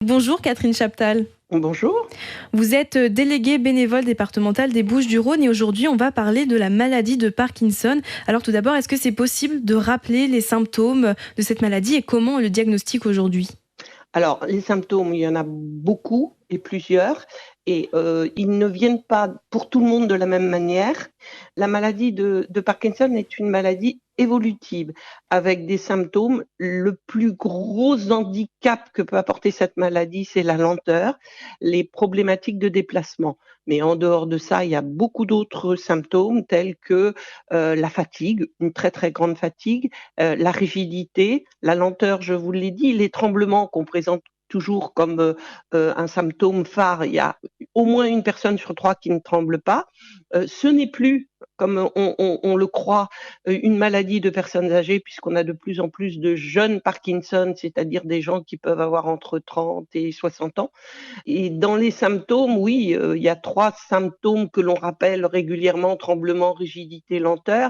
Bonjour Catherine Chaptal. Bonjour. Vous êtes déléguée bénévole départementale des Bouches-du-Rhône et aujourd'hui on va parler de la maladie de Parkinson. Alors tout d'abord, est-ce que c'est possible de rappeler les symptômes de cette maladie et comment on le diagnostique aujourd'hui? Alors, les symptômes, il y en a beaucoup et plusieurs, et ils ne viennent pas pour tout le monde de la même manière. La maladie de Parkinson est une maladie évolutive, avec des symptômes. Le plus gros handicap que peut apporter cette maladie, c'est la lenteur, les problématiques de déplacement. Mais en dehors de ça, il y a beaucoup d'autres symptômes tels que la fatigue, une très, très grande fatigue, la rigidité, la lenteur, je vous l'ai dit, les tremblements qu'on présente toujours comme un symptôme phare. Il y a au moins une personne sur 3 qui ne tremble pas. Ce n'est plus, comme on le croit, une maladie de personnes âgées, puisqu'on a de plus en plus de jeunes Parkinson, c'est-à-dire des gens qui peuvent avoir entre 30 et 60 ans. Et dans les symptômes, oui, il y a 3 symptômes que l'on rappelle régulièrement: tremblement, rigidité, lenteur.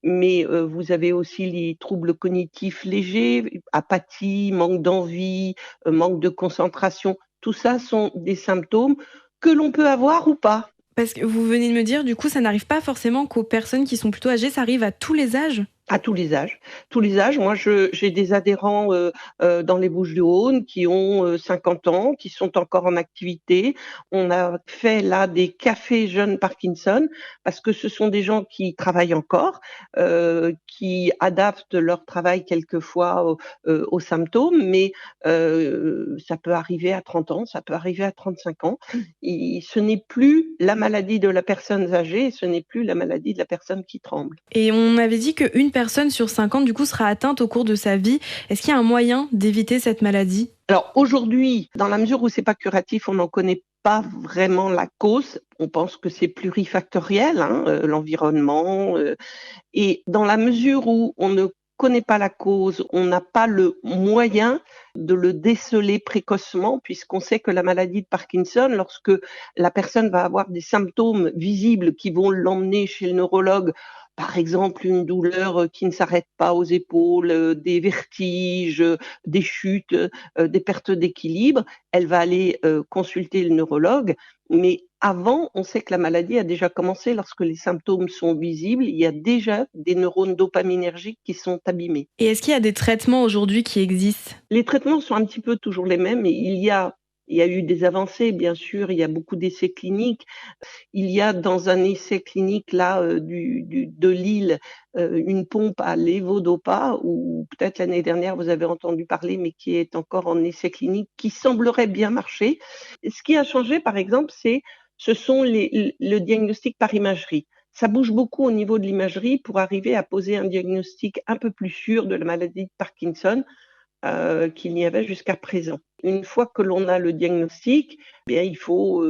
Mais vous avez aussi les troubles cognitifs légers, apathie, manque d'envie, manque de concentration. Tout ça sont des symptômes que l'on peut avoir ou pas. Parce que vous venez de me dire, du coup, ça n'arrive pas forcément qu'aux personnes qui sont plutôt âgées, ça arrive à tous les âges? À tous les âges, tous les âges. Moi, j'ai des adhérents, dans les Bouches-du-Rhône qui ont, 50 ans, qui sont encore en activité. On a fait là des cafés jeunes Parkinson, parce que ce sont des gens qui travaillent encore, qui adaptent leur travail quelquefois aux symptômes, mais ça peut arriver à 30 ans, ça peut arriver à 35 ans. Et ce n'est plus la maladie de la personne âgée, ce n'est plus la maladie de la personne qui tremble. Et on avait dit qu'une personne sur 50, du coup, sera atteinte au cours de sa vie. Est-ce qu'il y a un moyen d'éviter cette maladie? Alors aujourd'hui, dans la mesure où c'est pas curatif, on n'en connaît pas vraiment la cause. On pense que c'est plurifactoriel, hein, l'environnement, et dans la mesure où on ne connaît pas la cause, on n'a pas le moyen de le déceler précocement, puisqu'on sait que la maladie de Parkinson, lorsque la personne va avoir des symptômes visibles qui vont l'emmener chez le neurologue, par exemple une douleur qui ne s'arrête pas aux épaules, des vertiges, des chutes, des pertes d'équilibre, elle va aller consulter le neurologue. Mais avant, on sait que la maladie a déjà commencé lorsque les symptômes sont visibles. Il y a déjà des neurones dopaminergiques qui sont abîmés. Et est-ce qu'il y a des traitements aujourd'hui qui existent? Les traitements sont un petit peu toujours les mêmes, et il y a eu des avancées, bien sûr, il y a beaucoup d'essais cliniques. Il y a dans un essai clinique là, de Lille, une pompe à lévodopa, ou peut-être l'année dernière vous avez entendu parler, mais qui est encore en essai clinique, qui semblerait bien marcher. Ce qui a changé, par exemple, ce sont le diagnostic par imagerie. Ça bouge beaucoup au niveau de l'imagerie pour arriver à poser un diagnostic un peu plus sûr de la maladie de Parkinson, qu'il n'y avait jusqu'à présent. Une fois que l'on a le diagnostic, eh bien il faut,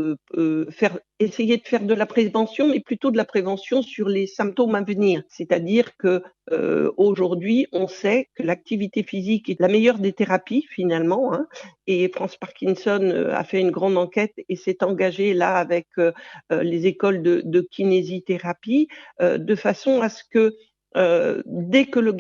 essayer de faire de la prévention, mais plutôt de la prévention sur les symptômes à venir. C'est-à-dire que, aujourd'hui, on sait que l'activité physique est la meilleure des thérapies finalement, hein, et France Parkinson, a fait une grande enquête et s'est engagé là avec, les écoles de kinésithérapie, de façon à ce que, dès que le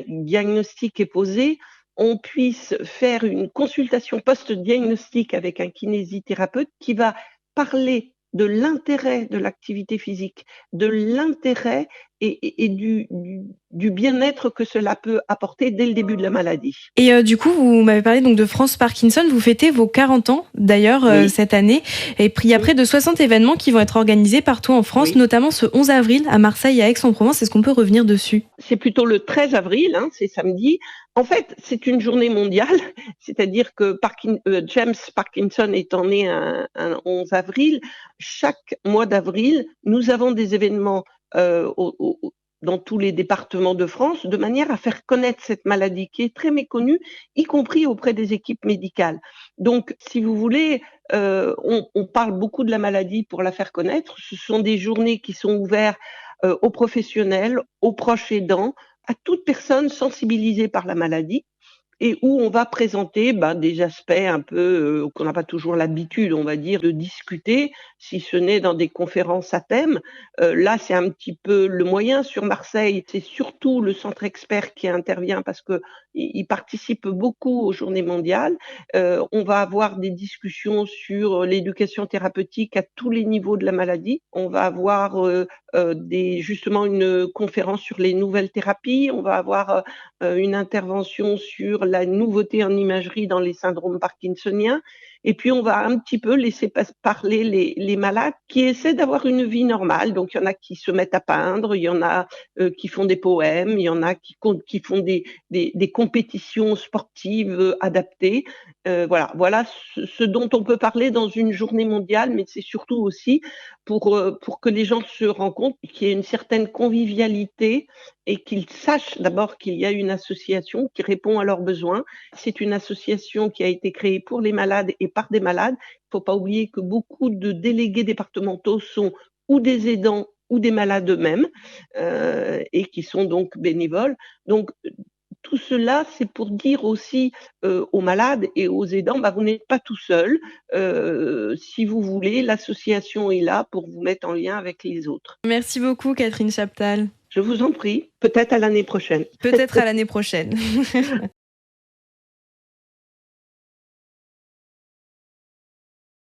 diagnostic est posé, on puisse faire une consultation post-diagnostic avec un kinésithérapeute qui va parler de l'intérêt de l'activité physique, de l'intérêt et du bien-être que cela peut apporter dès le début de la maladie. Et du coup, vous m'avez parlé donc de France Parkinson. Vous fêtez vos 40 ans d'ailleurs Oui, cette année. Et puis il y a oui, près de 60 événements qui vont être organisés partout en France, oui. notamment ce 11 avril à Marseille et à Aix-en-Provence. Est-ce qu'on peut revenir dessus? C'est plutôt le 13 avril, hein, c'est samedi. En fait, c'est une journée mondiale, c'est-à-dire que James Parkinson étant né un 11 avril, chaque mois d'avril, nous avons des événements dans tous les départements de France, de manière à faire connaître cette maladie qui est très méconnue, y compris auprès des équipes médicales. Donc, si vous voulez, on parle beaucoup de la maladie pour la faire connaître. Ce sont des journées qui sont ouvertes aux professionnels, aux proches aidants, à toute personne sensibilisée par la maladie. et où on va présenter, des aspects un peu, qu'on n'a pas toujours l'habitude, on va dire, de discuter, si ce n'est dans des conférences à thème. Là, c'est un petit peu le moyen. Sur Marseille, c'est surtout le centre expert qui intervient parce qu'il il participe beaucoup aux Journées mondiales. On va avoir des discussions sur l'éducation thérapeutique à tous les niveaux de la maladie. On va avoir, justement une conférence sur les nouvelles thérapies. On va avoir, une intervention sur la nouveauté en imagerie dans les syndromes parkinsoniens. Et puis on va un petit peu laisser parler les malades qui essaient d'avoir une vie normale. Donc il y en a qui se mettent à peindre, il y en a, qui font des poèmes, il y en a qui font des compétitions sportives, adaptées. Voilà ce dont on peut parler dans une journée mondiale, mais c'est surtout aussi pour que les gens se rencontrent, qu'il y ait une certaine convivialité et qu'ils sachent d'abord qu'il y a une association qui répond à leurs besoins. C'est une association qui a été créée pour les malades et par des malades. Il ne faut pas oublier que beaucoup de délégués départementaux sont ou des aidants ou des malades eux-mêmes, et qui sont donc bénévoles. Donc tout cela, c'est pour dire aussi, aux malades et aux aidants, vous n'êtes pas tout seul. Si vous voulez, l'association est là pour vous mettre en lien avec les autres. Merci beaucoup Catherine Chaptal. Je vous en prie, peut-être à l'année prochaine. Peut-être à l'année prochaine.